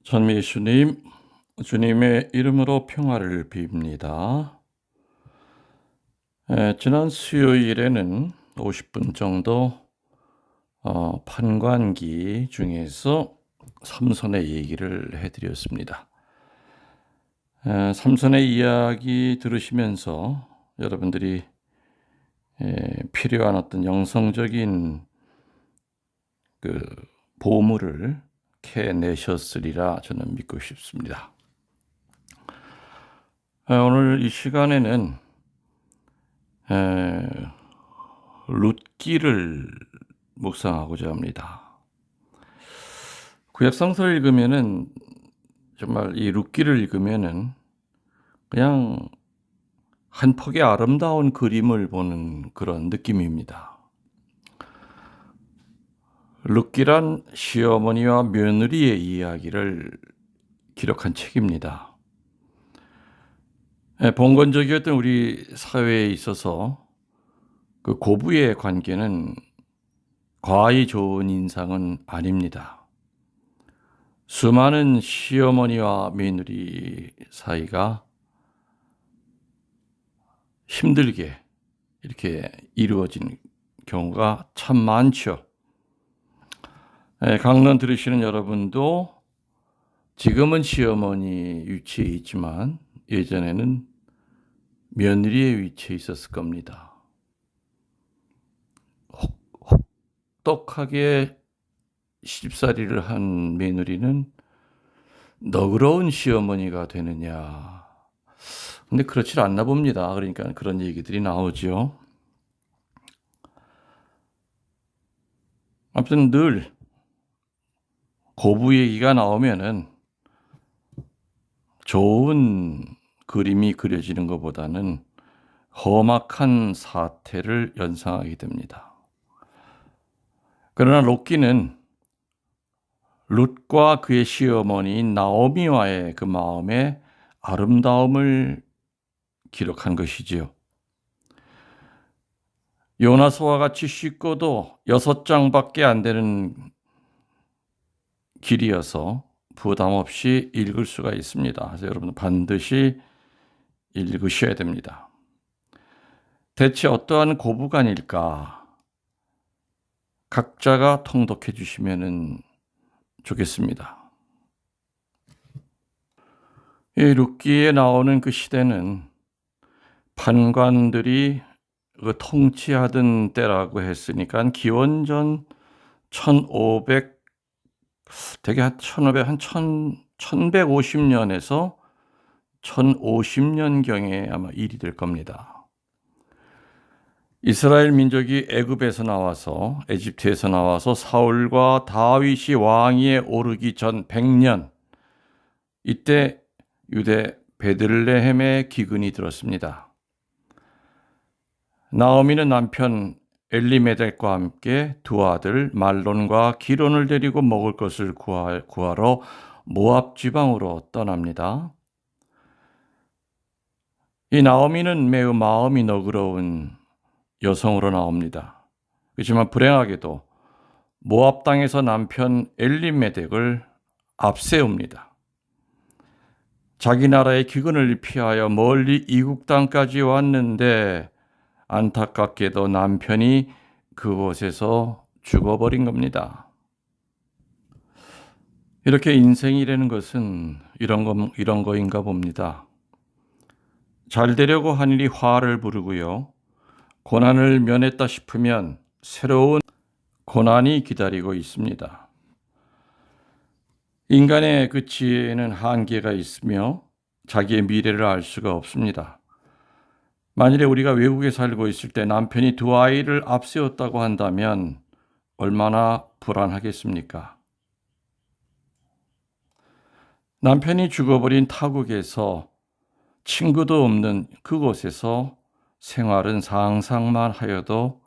전 예수님, 주님의 이름으로 평화를 빕니다. 지난 수요일에는 50분 정도 판관기 중에서 삼손의 얘기를 해드렸습니다. 삼손의 이야기 들으시면서 여러분들이 필요한 어떤 영성적인 그 보물을 캐내셨으리라 저는 믿고 싶습니다. 오늘 이 시간에는 룻기를 묵상하고자 합니다. 구약 성서를 읽으면은 정말 이 룻기를 읽으면은 그냥 한 폭의 아름다운 그림을 보는 그런 느낌입니다. 룻기란 시어머니와 며느리의 이야기를 기록한 책입니다. 봉건적이었던 우리 사회에 있어서 그 고부의 관계는 과히 좋은 인상은 아닙니다. 수많은 시어머니와 며느리 사이가 힘들게 이렇게 이루어진 경우가 참 많죠. 강론 들으시는 여러분도 지금은 시어머니 위치에 있지만 예전에는 며느리의 위치에 있었을 겁니다. 혹독하게 시집살이를 한 며느리는 너그러운 시어머니가 되느냐. 근데 그렇지 않나 봅니다. 그러니까 그런 얘기들이 나오죠. 아무튼 늘 고부 얘기가 나오면은 좋은 그림이 그려지는 것보다는 험악한 사태를 연상하게 됩니다. 그러나 룻기는 룻과 그의 시어머니인 나오미와의 그 마음의 아름다움을 기록한 것이지요. 요나서와 같이 쉽고도 6장밖에 안 되는 길이어서 부담 없이 읽을 수가 있습니다. 그래서 여러분 반드시 읽으셔야 됩니다. 대체 어떠한 고부간일까? 각자가 통독해 주시면 좋겠습니다. 이 룻기에 나오는 그 시대는 판관들이 그 통치하던 때라고 했으니까 기원전 1500 되게 한 1150년에서 1050년경에 아마 일이 될 겁니다. 이스라엘 민족이 애굽에서 나와서 에집트에서 나와서 사울과 다윗이 왕위에 오르기 전 100년 이때 유대 베들레헴에 기근이 들었습니다. 나오미는 남편 엘리메덱과 함께 두 아들 말론과 기론을 데리고 먹을 것을 구하러 모압 지방으로 떠납니다. 이 나오미는 매우 마음이 너그러운 여성으로 나옵니다. 그렇지만 불행하게도 모압 땅에서 남편 엘리메덱을 앞세웁니다. 자기 나라의 기근을 피하여 멀리 이국 땅까지 왔는데 안타깝게도 남편이 그곳에서 죽어버린 겁니다. 이렇게 인생이라는 것은 이런 거인가 봅니다. 잘 되려고 하느니 화를 부르고요. 고난을 면했다 싶으면 새로운 고난이 기다리고 있습니다. 인간의 그 지혜에는 한계가 있으며 자기의 미래를 알 수가 없습니다. 만일에 우리가 외국에 살고 있을 때 남편이 두 아이를 앞세웠다고 한다면 얼마나 불안하겠습니까? 남편이 죽어버린 타국에서 친구도 없는 그곳에서 생활은 상상만 하여도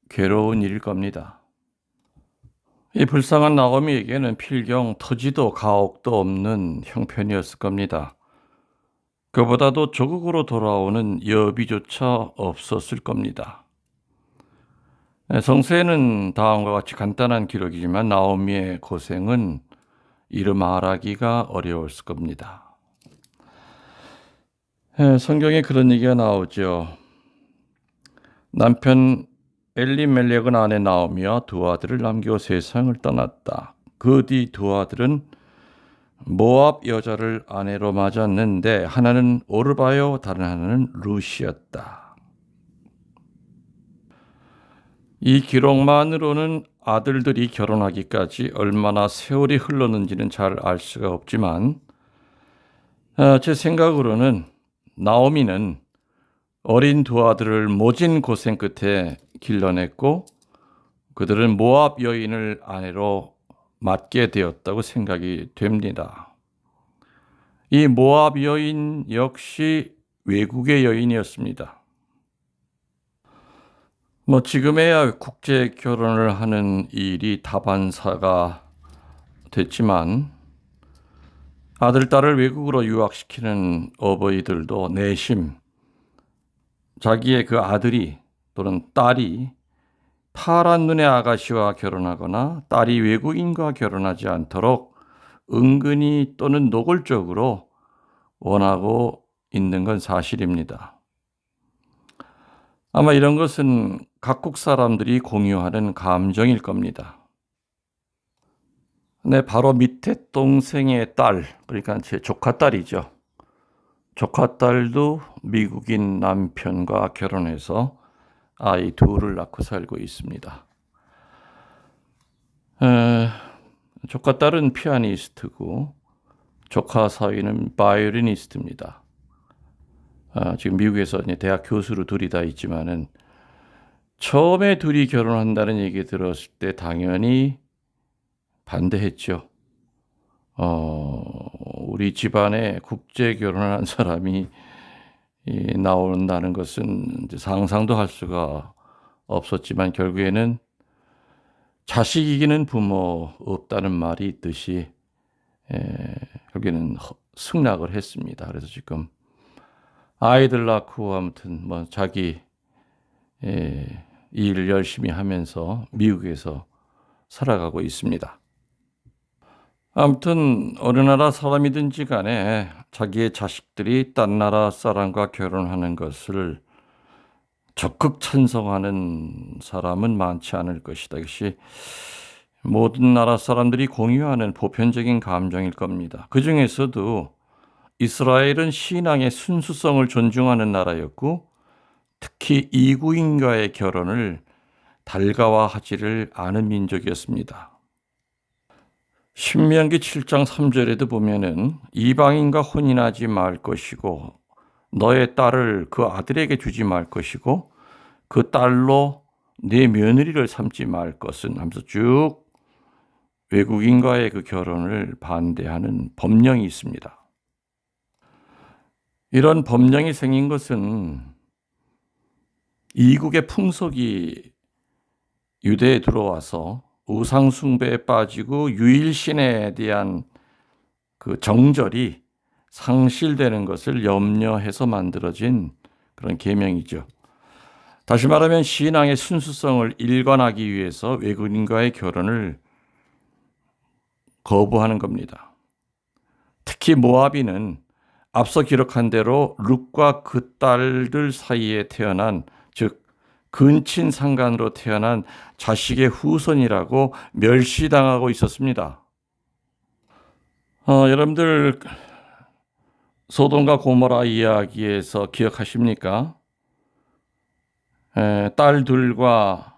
괴로운 일일 겁니다. 이 불쌍한 나오미에게는 필경 터지도 가옥도 없는 형편이었을 겁니다. 그보다도 조국으로 돌아오는 여비조차 없었을 겁니다. 성서에는 다음과 같이 간단한 기록이지만 나오미의 고생은 이루 말하기가 어려울 겁니다. 성경에 그런 얘기가 나오죠. 남편 엘리멜렉은 아내 나오미와 두 아들을 남기고 세상을 떠났다. 그 뒤 두 아들은 모압 여자를 아내로 맞았는데 하나는 오르바요 다른 하나는 룻이었다. 이 기록만으로는 아들들이 결혼하기까지 얼마나 세월이 흘렀는지는 잘 알 수가 없지만 제 생각으로는 나오미는 어린 두 아들을 모진 고생 끝에 길러냈고 그들은 모압 여인을 아내로 맞게 되었다고 생각이 됩니다. 이 모압 여인 역시 외국의 여인이었습니다. 지금에야 국제 결혼을 하는 일이 다반사가 됐지만 아들, 딸을 외국으로 유학시키는 어버이들도 내심 자기의 그 아들이 또는 딸이 파란 눈의 아가씨와 결혼하거나 딸이 외국인과 결혼하지 않도록 은근히 또는 노골적으로 원하고 있는 건 사실입니다. 아마 이런 것은 각국 사람들이 공유하는 감정일 겁니다. 네, 바로 밑에 동생의 딸, 그러니까 제 조카딸이죠. 조카딸도 미국인 남편과 결혼해서 아이 둘을 낳고 살고 있습니다. 조카딸은 피아니스트고 조카 사위는 바이올리니스트입니다. 지금 미국에서 이제 대학 교수로 둘이 다 있지만은 처음에 둘이 결혼한다는 얘기 들었을 때 당연히 반대했죠. 우리 집안에 국제 결혼한 사람이 나온다는 것은 이제 상상도 할 수가 없었지만 결국에는 자식 이기는 부모 없다는 말이 있듯이 결국에는 승낙을 했습니다. 그래서 지금 아이들 낳고 아무튼 자기 일 열심히 하면서 미국에서 살아가고 있습니다. 아무튼 어느 나라 사람이든지 간에 자기의 자식들이 딴 나라 사람과 결혼하는 것을 적극 찬성하는 사람은 많지 않을 것이다. 이것이 모든 나라 사람들이 공유하는 보편적인 감정일 겁니다. 그 중에서도 이스라엘은 신앙의 순수성을 존중하는 나라였고 특히 이구인과의 결혼을 달가워하지를 않은 민족이었습니다. 신명기 7장 3절에도 보면은 이방인과 혼인하지 말 것이고 너의 딸을 그 아들에게 주지 말 것이고 그 딸로 내 며느리를 삼지 말 것은 하면서 쭉 외국인과의 그 결혼을 반대하는 법령이 있습니다. 이런 법령이 생긴 것은 이국의 풍속이 유대에 들어와서 우상숭배에 빠지고 유일신에 대한 그 정절이 상실되는 것을 염려해서 만들어진 그런 계명이죠. 다시 말하면 신앙의 순수성을 일관하기 위해서 외국인과의 결혼을 거부하는 겁니다. 특히 모압인은 앞서 기록한 대로 룻과 그 딸들 사이에 태어난 즉 근친 상간으로 태어난 자식의 후손이라고 멸시당하고 있었습니다. 여러분들 소돔과 고모라 이야기에서 기억하십니까? 딸들과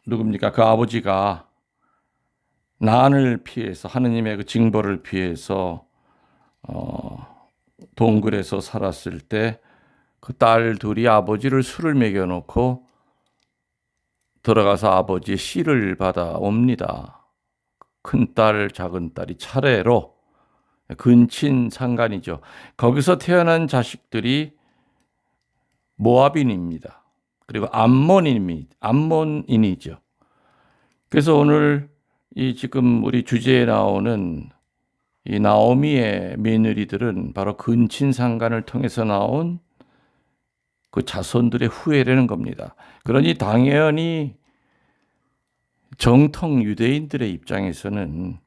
누굽니까? 그 아버지가 난을 피해서 하느님의 그 징벌을 피해서 동굴에서 살았을 때 그 딸 둘이 아버지를 술을 먹여놓고 들어가서 아버지의 씨를 받아옵니다. 큰 딸, 작은 딸이 차례로 근친 상간이죠. 거기서 태어난 자식들이 모압인입니다. 그리고 암몬인이죠. 그래서 오늘 이 지금 우리 주제에 나오는 이 나오미의 며느리들은 바로 근친 상간을 통해서 나온 그 자손들의 후예라는 겁니다. 그러니 당연히 정통 유대인들의 입장에서는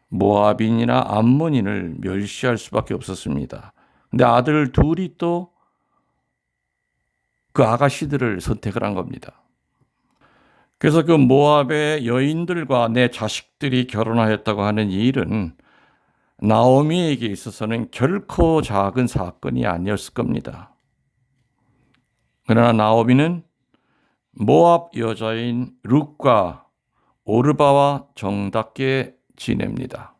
모압인이나 암몬인을 멸시할 수밖에 없었습니다. 근데 아들 둘이 또 그 아가씨들을 선택을 한 겁니다. 그래서 그 모압의 여인들과 내 자식들이 결혼하였다고 하는 이 일은 나오미에게 있어서는 결코 작은 사건이 아니었을 겁니다. 그러나 나오미는 모압 여자인 룻과 오르바와 정답게 지냅니다.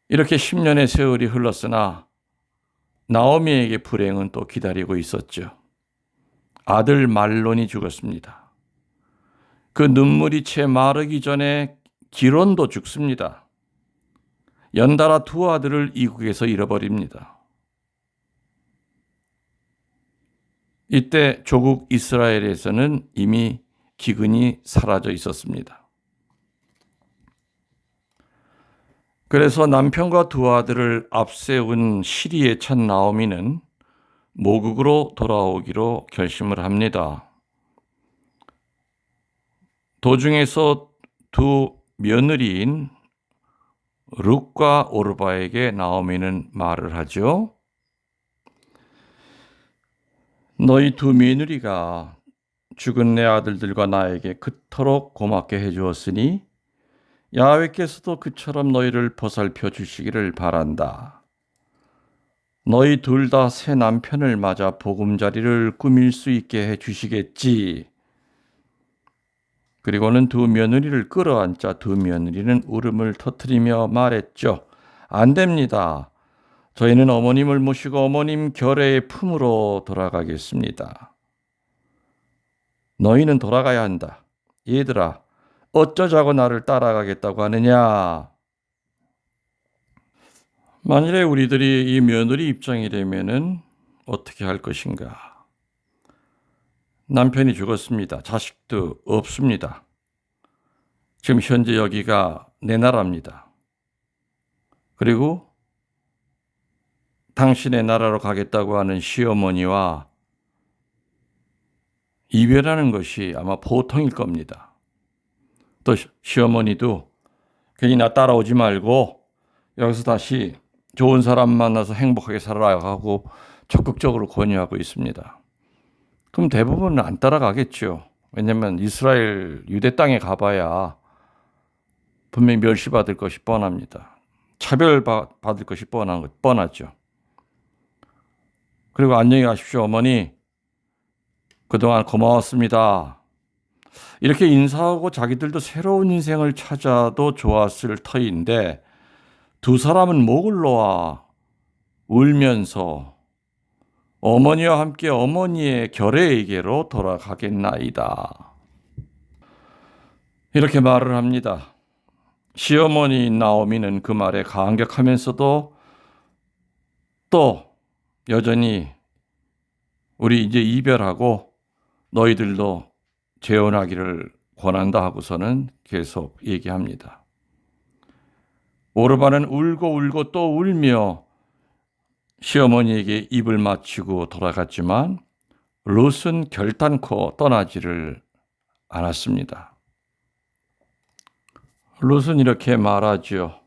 이렇게 10년의 세월이 흘렀으나 나오미에게 불행은 또 기다리고 있었죠. 아들 말론이 죽었습니다. 그 눈물이 채 마르기 전에 기론도 죽습니다. 연달아 두 아들을 이국에서 잃어버립니다. 이때 조국 이스라엘에서는 이미 기근이 사라져 있었습니다. 그래서 남편과 두 아들을 앞세운 시리에 찬 나오미는 모국으로 돌아오기로 결심을 합니다. 도중에서 두 며느리인 룻과 오르바에게 나오미는 말을 하죠. 너희 두 며느리가 죽은 내 아들들과 나에게 그토록 고맙게 해주었으니 야훼께서도 그처럼 너희를 보살펴 주시기를 바란다. 너희 둘 다 새 남편을 맞아 보금자리를 꾸밀 수 있게 해주시겠지. 그리고는 두 며느리를 끌어안자 두 며느리는 울음을 터뜨리며 말했죠. 안 됩니다. 저희는 어머님을 모시고 어머님 결의의 품으로 돌아가겠습니다. 너희는 돌아가야 한다. 얘들아, 어쩌자고 나를 따라가겠다고 하느냐. 만일에 우리들이 이 며느리 입장이라면은 어떻게 할 것인가? 남편이 죽었습니다. 자식도 없습니다. 지금 현재 여기가 내 나라입니다. 그리고 당신의 나라로 가겠다고 하는 시어머니와 이별하는 것이 아마 보통일 겁니다. 또 시어머니도 괜히 나 따라오지 말고 여기서 다시 좋은 사람 만나서 행복하게 살아가고 적극적으로 권유하고 있습니다. 그럼 대부분은 안 따라가겠죠. 왜냐하면 이스라엘 유대 땅에 가봐야 분명히 멸시받을 것이 뻔합니다. 차별받을 것이 뻔하죠. 그리고 안녕히 가십시오, 어머니. 그동안 고마웠습니다. 이렇게 인사하고 자기들도 새로운 인생을 찾아도 좋았을 터인데 두 사람은 목을 놓아 울면서 어머니와 함께 어머니의 결례에게로 돌아가겠나이다. 이렇게 말을 합니다. 시어머니인 나오미는 그 말에 감격하면서도 또 여전히 우리 이제 이별하고 너희들도 재혼하기를 권한다 하고서는 계속 얘기합니다. 오르바는 울고 또 울며 시어머니에게 입을 맞추고 돌아갔지만 룻은 결단코 떠나지를 않았습니다. 룻은 이렇게 말하죠.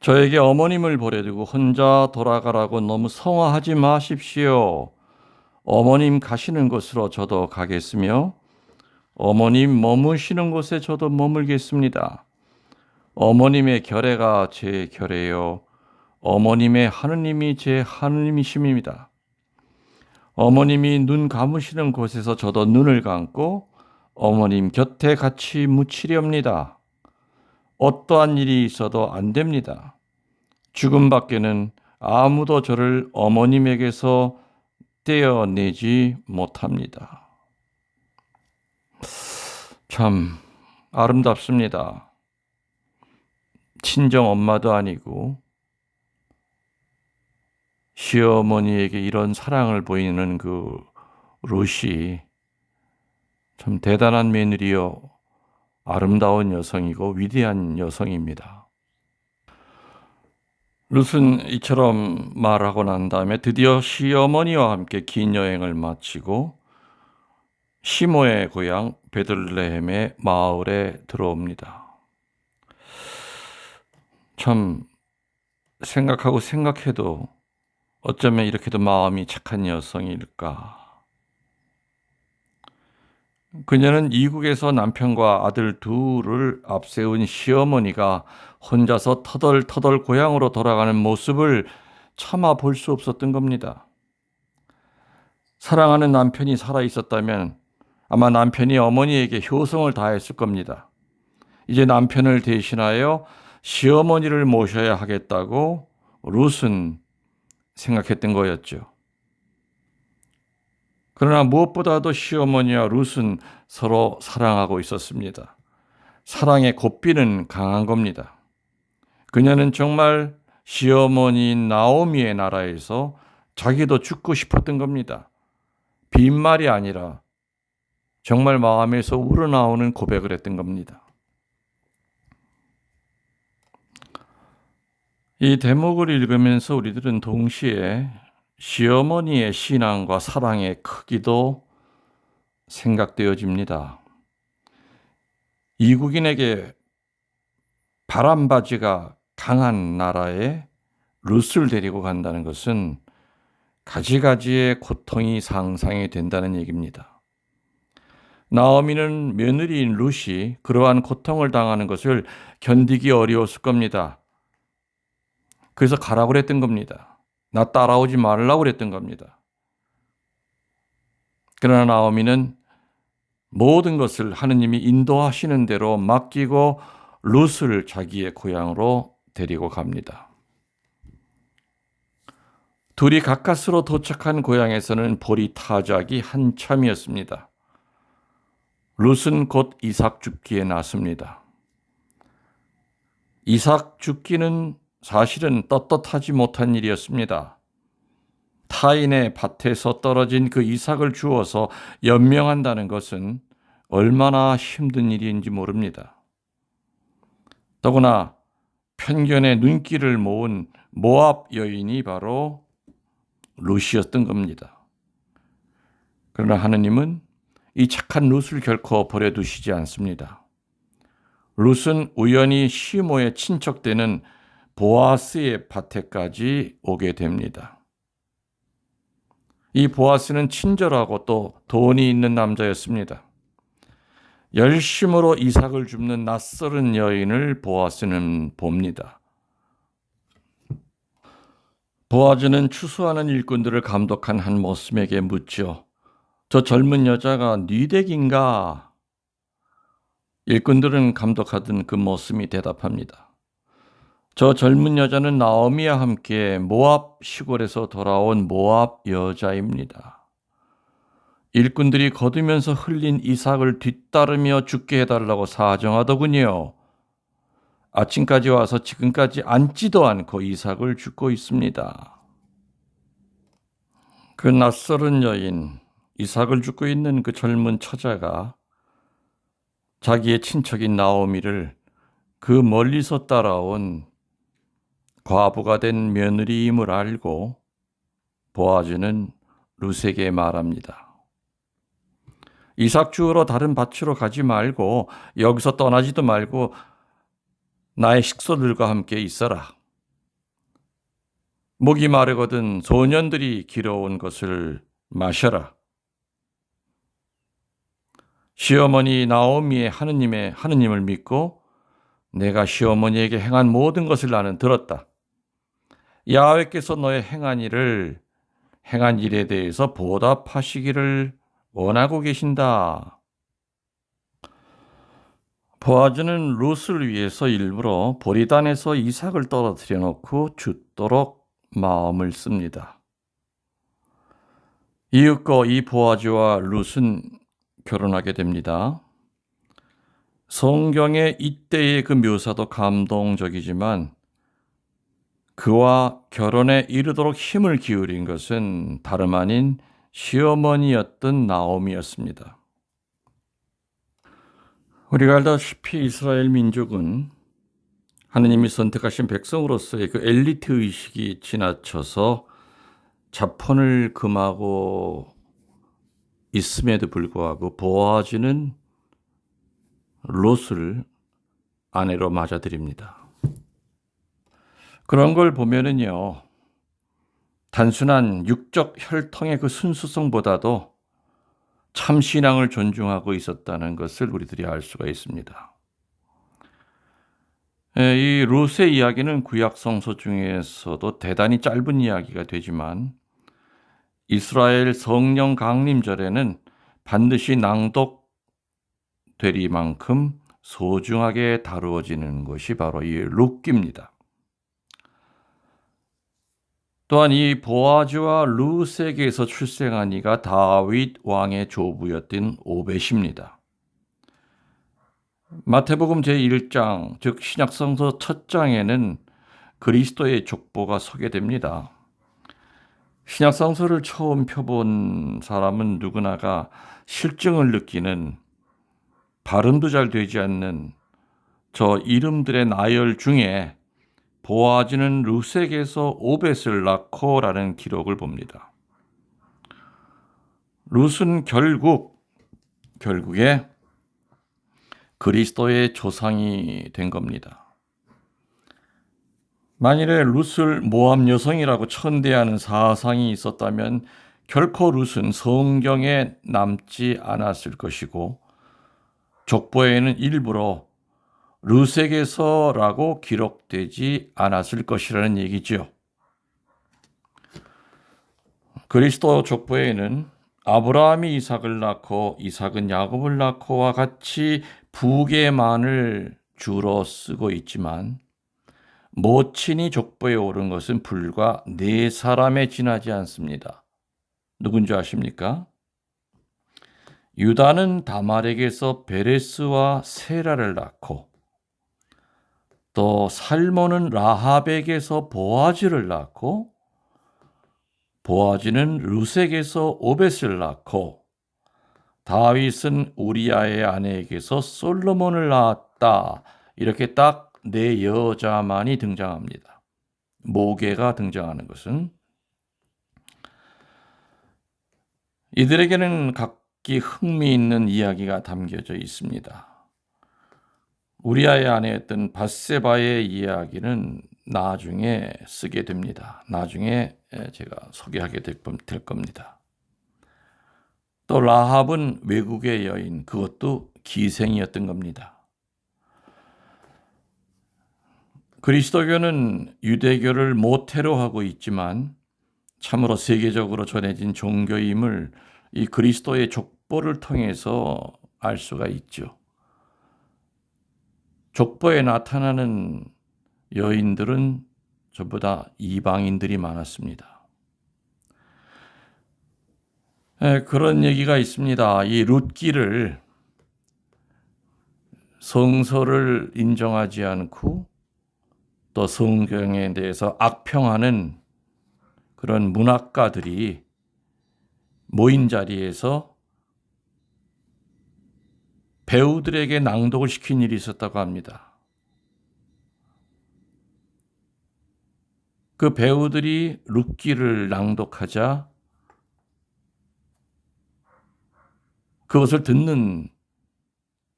저에게 어머님을 버려두고 혼자 돌아가라고 너무 성화하지 마십시오. 어머님 가시는 곳으로 저도 가겠으며 어머님 머무시는 곳에 저도 머물겠습니다. 어머님의 결례가 제 결례요. 어머님의 하느님이 제 하느님이심입니다. 어머님이 눈 감으시는 곳에서 저도 눈을 감고 어머님 곁에 같이 묻히렵니다. 어떠한 일이 있어도 안 됩니다. 죽음 밖에는 아무도 저를 어머님에게서 떼어내지 못합니다. 참 아름답습니다. 친정 엄마도 아니고 시어머니에게 이런 사랑을 보이는 그 룻이 참 대단한 며느리요 아름다운 여성이고 위대한 여성입니다. 룻은 이처럼 말하고 난 다음에 드디어 시어머니와 함께 긴 여행을 마치고 시므의 고향 베들레헴의 마을에 들어옵니다. 참 생각하고 생각해도 어쩌면 이렇게도 마음이 착한 여성일까. 그녀는 이국에서 남편과 아들 둘을 앞세운 시어머니가 혼자서 터덜터덜 고향으로 돌아가는 모습을 차마 볼 수 없었던 겁니다. 사랑하는 남편이 살아 있었다면 아마 남편이 어머니에게 효성을 다했을 겁니다. 이제 남편을 대신하여 시어머니를 모셔야 하겠다고 룻은 생각했던 거였죠. 그러나 무엇보다도 시어머니와 룻은 서로 사랑하고 있었습니다. 사랑의 고삐는 강한 겁니다. 그녀는 정말 시어머니인 나오미의 나라에서 자기도 죽고 싶었던 겁니다. 빈말이 아니라 정말 마음에서 우러나오는 고백을 했던 겁니다. 이 대목을 읽으면서 우리들은 동시에 시어머니의 신앙과 사랑의 크기도 생각되어집니다. 이국인에게 바람바지가 강한 나라에 룻을 데리고 간다는 것은 가지가지의 고통이 상상이 된다는 얘기입니다. 나오미는 며느리인 룻이 그러한 고통을 당하는 것을 견디기 어려웠을 겁니다. 그래서 가라고 그랬던 겁니다. 나 따라오지 말라고 그랬던 겁니다. 그러나 나오미는 모든 것을 하느님이 인도하시는 대로 맡기고 룻을 자기의 고향으로 데리고 갑니다. 둘이 가까스로 도착한 고향에서는 보리 타작이 한참이었습니다. 룻은 곧 이삭 줍기에 나섭니다. 이삭 줍기는 사실은 떳떳하지 못한 일이었습니다. 타인의 밭에서 떨어진 그 이삭을 주워서 연명한다는 것은 얼마나 힘든 일인지 모릅니다. 더구나 편견의 눈길을 모은 모압 여인이 바로 룻이었던 겁니다. 그러나 하느님은 이 착한 룻을 결코 버려두시지 않습니다. 룻은 우연히 시므의 친척되는 보아스의 밭에까지 오게 됩니다. 이 보아스는 친절하고 또 돈이 있는 남자였습니다. 열심으로 이삭을 줍는 낯설은 여인을 보아스는 봅니다. 보아즈는 추수하는 일꾼들을 감독한 한 모습에게 묻죠. 저 젊은 여자가 네 댁인가? 일꾼들은 감독하던 그 모습이 대답합니다. 저 젊은 여자는 나오미와 함께 모압 시골에서 돌아온 모압 여자입니다. 일꾼들이 거두면서 흘린 이삭을 뒤따르며 죽게 해달라고 사정하더군요. 아침까지 와서 지금까지 앉지도 않고 이삭을 줍고 있습니다. 그 낯설은 여인, 이삭을 줍고 있는 그 젊은 처자가 자기의 친척인 나오미를 그 멀리서 따라온 과부가 된 며느리임을 알고 보아즈는 룻에게 말합니다. 이삭 주우러 다른 밭으로 가지 말고 여기서 떠나지도 말고 나의 식소들과 함께 있어라. 목이 마르거든 소년들이 길어온 것을 마셔라. 시어머니 나오미의 하느님을 믿고 내가 시어머니에게 행한 모든 것을 나는 들었다. 야훼께서 너의 행한 일에 대해서 보답하시기를 원하고 계신다. 보아즈는 룻을 위해서 일부러 보리단에서 이삭을 떨어뜨려 놓고 죽도록 마음을 씁니다. 이윽고 이 보아즈와 룻은 결혼하게 됩니다. 성경의 이때의 그 묘사도 감동적이지만 그와 결혼에 이르도록 힘을 기울인 것은 다름 아닌 시어머니였던 나오미였습니다. 우리가 알다시피 이스라엘 민족은 하느님이 선택하신 백성으로서의 그 엘리트 의식이 지나쳐서 자폰을 금하고 있음에도 불구하고 보아즈는 롯을 아내로 맞아들입니다. 그런 걸 보면은요, 단순한 육적 혈통의 그 순수성보다도 참 신앙을 존중하고 있었다는 것을 우리들이 알 수가 있습니다. 이 롯의 이야기는 구약 성서 중에서도 대단히 짧은 이야기가 되지만 이스라엘 성령 강림절에는 반드시 낭독되리만큼 소중하게 다루어지는 것이 바로 이 룻기입니다. 또한 이 보아즈와 룻에게서 출생한 이가 다윗 왕의 조부였던 오벳입니다. 마태복음 제1장, 즉 신약성서 첫 장에는 그리스도의 족보가 소개됩니다. 신약성서를 처음 펴본 사람은 누구나가 실증을 느끼는, 발음도 잘 되지 않는 저 이름들의 나열 중에 보아즈는 룻에게서 오벳을 낳고라는 기록을 봅니다. 룻은 결국에 그리스도의 조상이 된 겁니다. 만일에 룻을 모함 여성이라고 천대하는 사상이 있었다면 결코 룻은 성경에 남지 않았을 것이고 족보에는 일부러 룻에게서라고 기록되지 않았을 것이라는 얘기죠. 그리스도 족보에는 아브라함이 이삭을 낳고 이삭은 야곱을 낳고와 같이 부계만을 주로 쓰고 있지만 모친이 족보에 오른 것은 불과 4사람에 지나지 않습니다. 누군지 아십니까? 유다는 다말에게서 베레스와 세라를 낳고 또 살몬은 라합에게서 보아즈를 낳고 보아즈는 룻에게서 오벳을 낳고 다윗은 우리아의 아내에게서 솔로몬을 낳았다. 이렇게 딱 4여자만이 등장합니다. 모계가 등장하는 것은 이들에게는 각기 흥미있는 이야기가 담겨져 있습니다. 우리아의 아내였던 밧세바의 이야기는 나중에 쓰게 됩니다. 나중에 제가 소개하게 될 겁니다. 또 라합은 외국의 여인, 그것도 기생이었던 겁니다. 그리스도교는 유대교를 모태로 하고 있지만 참으로 세계적으로 전해진 종교임을 이 그리스도의 족보를 통해서 알 수가 있죠. 족보에 나타나는 여인들은 전부 다 이방인들이 많았습니다. 그런 얘기가 있습니다. 이 룻기를 성서를 인정하지 않고 또 성경에 대해서 악평하는 그런 문학가들이 모인 자리에서 배우들에게 낭독을 시킨 일이 있었다고 합니다. 그 배우들이 룻기를 낭독하자 그것을 듣는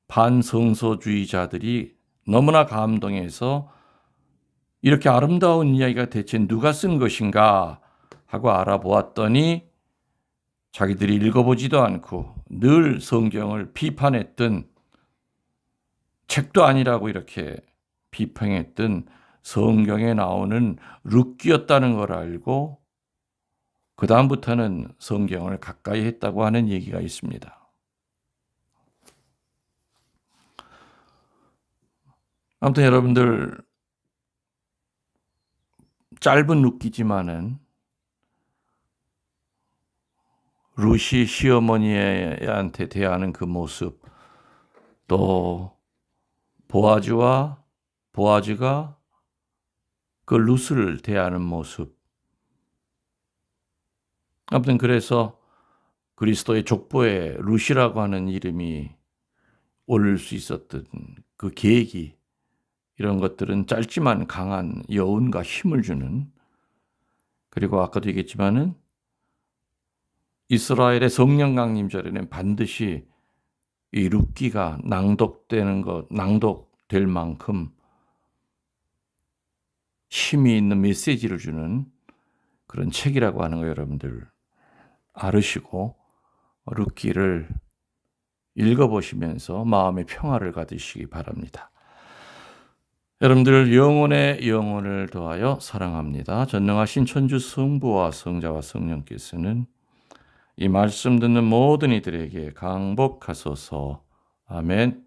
반성서주의자들이 너무나 감동해서 이렇게 아름다운 이야기가 대체 누가 쓴 것인가 하고 알아보았더니 자기들이 읽어보지도 않고 늘 성경을 비판했던, 책도 아니라고 이렇게 비평했던 성경에 나오는 룻기였다는 걸 알고 그 다음부터는 성경을 가까이 했다고 하는 얘기가 있습니다. 아무튼 여러분들, 짧은 룻기지만은 룻이 시어머니한테 대하는 그 모습, 또 보아즈가 그 룻을 대하는 모습, 아무튼 그래서 그리스도의 족보에 룻이라고 하는 이름이 오를 수 있었던 그 계기, 이런 것들은 짧지만 강한 여운과 힘을 주는, 그리고 아까도 얘기했지만은 이스라엘의 성령 강림절에는 반드시 이 룻기가 낭독될 만큼 힘이 있는 메시지를 주는 그런 책이라고 하는 거 여러분들 알으시고 룻기를 읽어보시면서 마음의 평화를 가지시기 바랍니다. 여러분들 영혼의 영혼을 더하여 사랑합니다. 전능하신 천주 성부와 성자와 성령께서는 이 말씀 듣는 모든 이들에게 강복하소서. 아멘.